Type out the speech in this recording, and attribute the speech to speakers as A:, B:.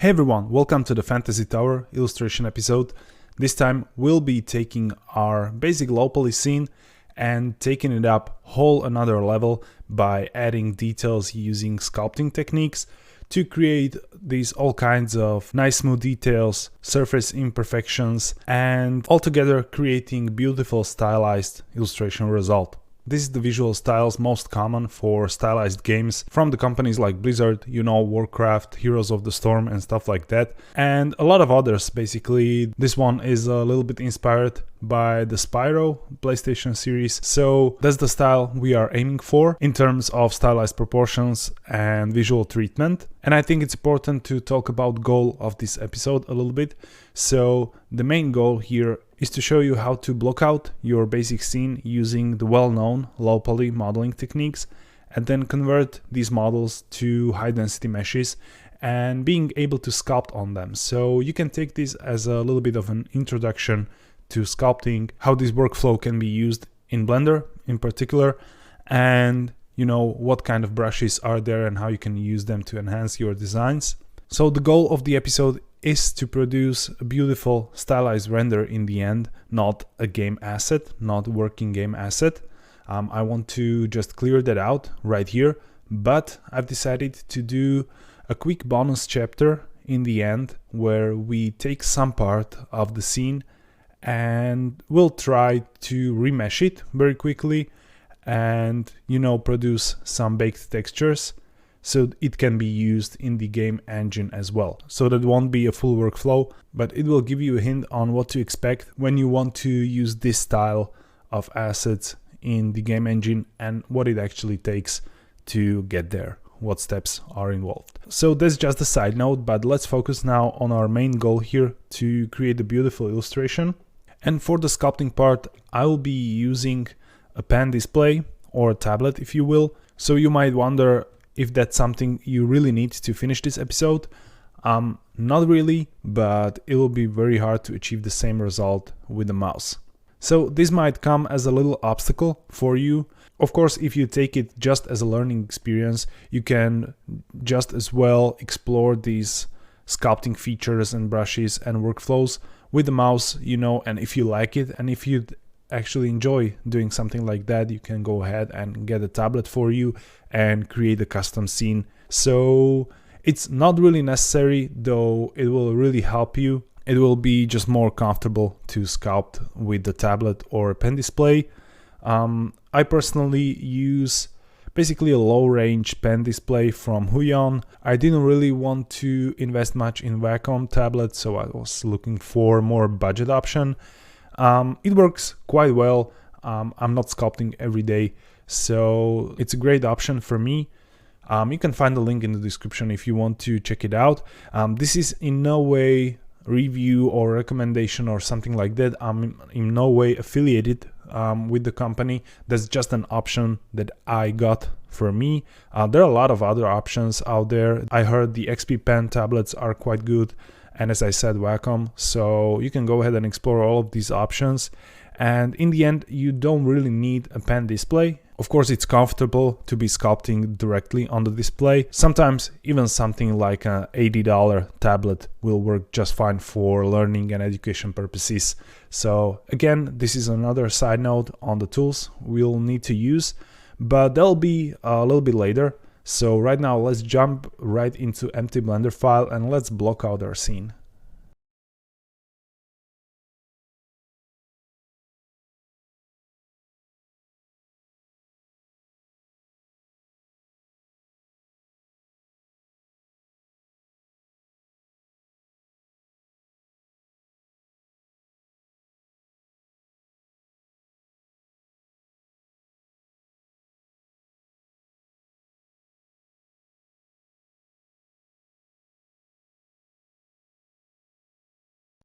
A: Hey everyone, welcome to the Fantasy Tower illustration episode. This time we'll be taking our basic low poly scene and taking it up whole another level by adding details using sculpting techniques to create these all kinds of nice smooth details, surface imperfections, and altogether creating beautiful stylized illustration result. This is the visual styles most common for stylized games from the companies like Blizzard, Warcraft, Heroes of the Storm and stuff like that. And a lot of others, basically. This one is a little bit inspired by the Spyro PlayStation series. So that's the style we are aiming for in terms of stylized proportions and visual treatment. And I think it's important to talk about goal of this episode a little bit. So the main goal here is to show you how to block out your basic scene using the well-known low poly modeling techniques and then convert these models to high density meshes and being able to sculpt on them. So you can take this as a little bit of an introduction to sculpting, how this workflow can be used in Blender in particular, and what kind of brushes are there and how you can use them to enhance your designs. So the goal of the episode is to produce a beautiful stylized render in the end, not a game asset, not a working game asset. I want to just clear that out right here, but I've decided to do a quick bonus chapter in the end where we take some part of the scene and we'll try to remesh it very quickly and produce some baked textures so it can be used in the game engine as well. So that won't be a full workflow, but it will give you a hint on what to expect when you want to use this style of assets in the game engine and what it actually takes to get there, what steps are involved. So that's just a side note, but let's focus now on our main goal here to create a beautiful illustration. And for the sculpting part, I will be using a pen display or a tablet, if you will. So you might wonder if that's something you really need to finish this episode. Not really, but it will be very hard to achieve the same result with the mouse. So this might come as a little obstacle for you. Of course, if you take it just as a learning experience, you can just as well explore these sculpting features and brushes and workflows with the mouse, and if you like it and if you actually enjoy doing something like that, you can go ahead and get a tablet for you and create a custom scene. So it's not really necessary, though it will really help you. It will be just more comfortable to sculpt with the tablet or pen display. I personally use basically a low range pen display from Huion. I didn't really want to invest much in Wacom tablet, so I was looking for more budget option. It works quite well. I'm not sculpting every day, so it's a great option for me. You can find the link in the description if you want to check it out. This is in no way review or recommendation or something like that. I'm in no way affiliated with the company. That's just an option that I got for me. There are a lot of other options out there. I heard the XP Pen tablets are quite good, and as I said, Wacom, so you can go ahead and explore all of these options. And in the end, you don't really need a pen display. Of course, it's comfortable to be sculpting directly on the display. Sometimes even something like an $80 tablet will work just fine for learning and education purposes. So again, this is another side note on the tools we'll need to use, but that'll be a little bit later. So right now, let's jump right into empty Blender file and let's block out our scene.